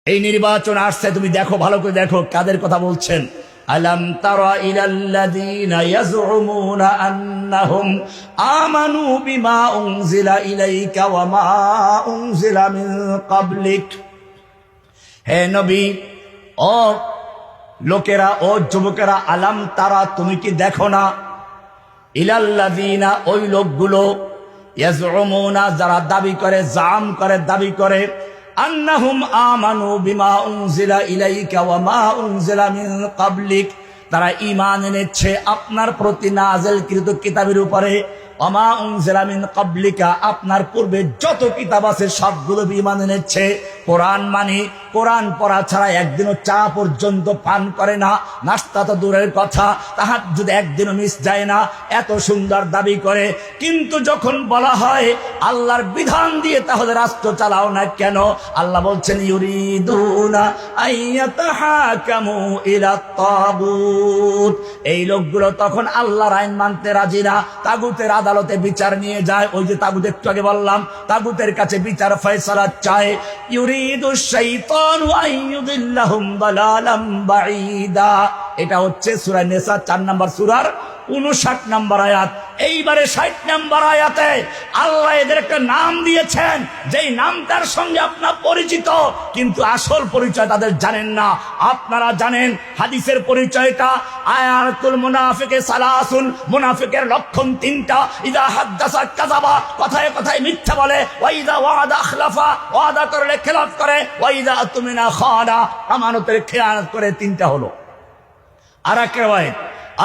এই নির্বাচন আসছে, তুমি দেখো, ভালো করে দেখো কাদের কথা বলছেন। আলাম তারা ইলাল্লাযীনা ইয়াজউমুনা আন্নাহুম আমানু বিমা উনজিলা ইলাইকা ওয়া মা উনজিলা মিন ক্বাবলিক। হে নবী, ও লোকেরা, ও যুবকেরা, আলাম তারা, তুমি কি দেখো না, ইলাল্লাযীনা, ওই লোকগুলো, ইয়াজউমুনা, যারা দাবি করে, জাম করে, দাবি করে, আন্নাহুম আমানু বিমা উনজিলা ইলাইকা ওয়া মা উনজিলা মিন ক্বাবলিক, তারা ঈমান এনেছে আপনার প্রতি নাযিলকৃত কিতাবের উপরে, ওয়া মা উনজিলা মিন ক্বাবলিকা, আপনার পূর্বে যত কিতাব আছে সবগুলো ঈমান এনেছে। কোরআন মানে, কোরআন পড়া ছাড়া একদিনও চা পর্যন্ত পান করে না, নাস্তা তো দূরের কথা, তাহাজ্জুদ একদিনও মিস যায় না, এত সুন্দর দাবি করে। কিন্তু যখন বলা হয় আল্লাহর বিধান দিয়ে তাহলে রাষ্ট্র চালাও না কেন, আল্লাহ বলছেন ইউরিদুনা আইয়াতাহাকামু ইলা তাগুত। এই লোকগুলো তখন আল্লাহর আইন মানতে রাজি না, তাগুতের আদালতে বিচার নিয়ে যায়। ওই যে তাগুত, একটু আগে বললাম, তাগুতের কাছে বিচার ফয়সালা চায়। ইউরিদুশ শাইতানু আইয়ুদিল্লাহুম দালালাম বাঈদা। এটা হচ্ছে সূরা নিসা 4 নম্বর সূরার 59 নম্বর আয়াত। এইবারে 60 নম্বর আয়াতে আল্লাহ এদের একটা নাম দিয়েছেন, যেই নামটার সঙ্গে আপনার পরিচিত, কিন্তু আসল পরিচয় তাদের জানেন না। আপনারা জানেন হাদিসের পরিচয়টা, আয়াতুল মুনাফিকে সালাসুন, মুনাফিকের লক্ষণ 3টা। ইযা হাদাসা কাযাবা, কথায় কথায় মিথ্যা বলে, ওয়া ইযা ওয়াদা আখলাফা, ওয়াদা করলে খেলাফ করে, ওয়া ইযা আতুমিনা খানা, আমানতের খেয়ানত করে। 3টা হলো। আর এক riwayat,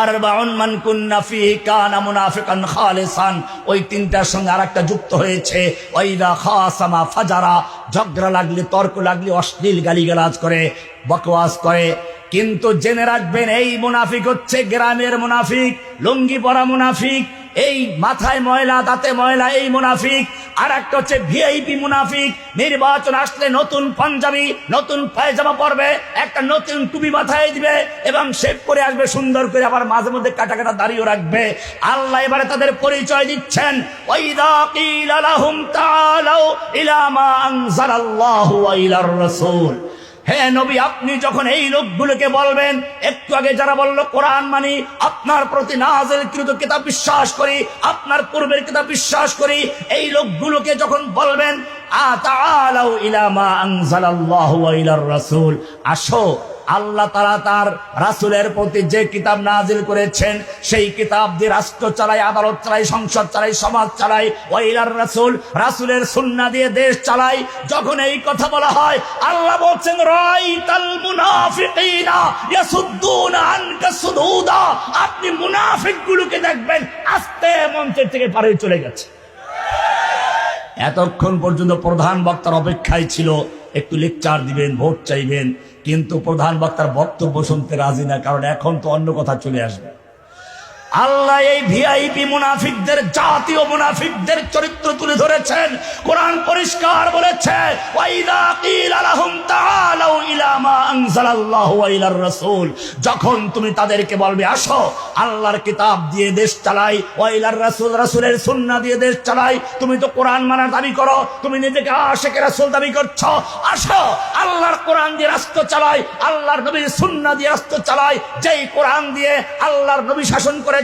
আরবাউন মান কুন্না ফিহি কানা মুনাফিকান খালিসান, ওই 3টার সঙ্গে আরেকটা যুক্ত হয়েছে, ওয়া ইযা খাসামা ফাজারা, ঝগড়া লাগলে, তর্ক লাগলে অশ্লীল গালিগালাজ করে, বকওয়াস করে। কিন্তু জেনে রাখবেন, এই মুনাফিক হচ্ছে গ্রামের মুনাফিক, লুঙ্গি পরা মুনাফিক, এই মাথায় ময়লা, দাঁতে ময়লা, এই মুনাফিক। আর একটা হচ্ছে ভিআইপি মুনাফিক, নির্বাচন আসলে নতুন পাঞ্জাবি, নতুন পায়জামা পরবে, একটা নতুন টুপি মাথায় দিবে এবং শেভ করে আসবে সুন্দর করে, আবার মাঝে মধ্যে কাটা কাটা দাড়িও রাখবে। আল্লাহ এবারে তাদের পরিচয় দিচ্ছেন, ওয়াইদা কিলা লাহুম তাআলাউ ইলা মা আনজালাল্লাহু ওয়া ইলার রাসূল। হে নবী, আপনি যখন এই লোকগুলোকে বলবেন, একটু আগে যারা বলল কোরআন মানি, আপনার প্রতি নাযিলকৃত কিতাব বিশ্বাস করি, আপনার পূর্বের কিতাব বিশ্বাস করি, এই লোকগুলোকে যখন বলবেন আতাআলাউ ইলা মা আনজালাল্লাহু ওয়া ইলার রাসূল, আসো আল্লাহ তাআলা তার রাসূলের প্রতি যে কিতাব নাজিল করেছেন সেই কিতাব দিয়ে রাষ্ট্র চালায়, আদালত চালায়, সংসদ চালায়, সমাজ চালায়। ওয়া ইলার রাসূল, রাসূলের সুন্নাহ দিয়ে দেশ চালায়। যখন এই কথা বলা হয়, আল্লাহ বলছেন রাইতাল মুনাফিকিনা ইয়াসুদ্দুনা আনকা সুদুদা, আপনি মুনাফিকগুলোকে দেখবেন আস্তে মঞ্চের থেকে পারে চলে গেছে। এতক্ষণ পর্যন্ত প্রধান বক্তার অপেক্ষায় ছিল, একটু লেকচার দিবেন, ভোট চাইবেন, কিন্তু প্রধান বক্তার বক্তব্য শুনতে রাজি না, কারণ এখন তো অন্য কথা চলে আসবে। আল্লাহ এই ভিআইপি মুনাফিকদের, জাতীয় মুনাফিকদের চরিত্র তুলে ধরেছেন। কোরআন পরিষ্কার বলেছে, ওয়াইদা কিলা লাহুম তাআলাউ ইলা মা আনজালাল্লাহু ওয়া ইলার রাসূল, যখন তুমি তাদেরকে বলবে আসো আল্লাহর কিতাব দিয়ে দেশ চালাই, ওয়া ইলার রাসূল, রাসূলের সুন্নাহ দিয়ে দেশ চালাই, তুমি তো কোরআন মানার দাবি করো, তুমি নিজেকে আশিকে রাসূল দাবি করছো, আসো আল্লাহর কোরআন দিয়ে রাষ্ট্র চালাই, আল্লাহর নবীর সুন্নাহ দিয়ে রাষ্ট্র চালাই, যেই কোরআন দিয়ে আল্লাহর নবী শাসন করে,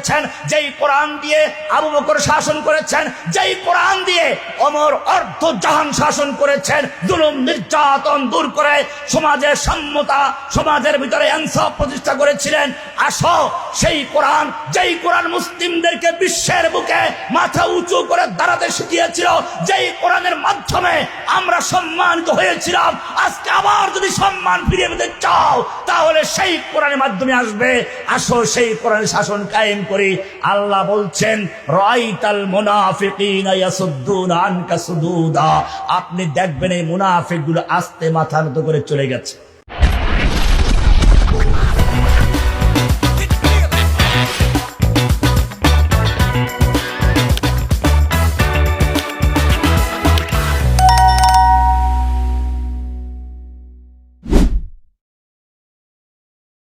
যেই কোরআন দিয়ে আবু বকর শাসন করেছেন, যেই কোরআন দিয়ে ওমর অর্ধ জাহান শাসন করেছেন, জুলুম নির্যাতন দূর করে সমাজের সাম্যতা, সমাজের ভিতরে ইনসাফ প্রতিষ্ঠা করেছিলেন। আসো সেই কোরআন, যেই কোরআন মুসলিমদেরকে বিশ্বের বুকে মাথা উঁচু করে দাঁড়াতে শিখিয়েছিল, যেই কোরআনের মাধ্যমে আমরা সম্মানিত হয়েছিলাম, আজকে আবার যদি সম্মান ফিরিয়ে পেতে চাও তাহলে সেই কোরআনের মাধ্যমে আসবে। আসো সেই কোরআনের শাসন কায়েম করি। আল্লাহ বলছেন রাইতাল মুনাফিকিনা ইয়াসুদ্দুনা আনকা সুদুদা, আপনি দেখবেন এই মুনাফিকগুলো আস্তে মাথা নত করে চলে গেছে।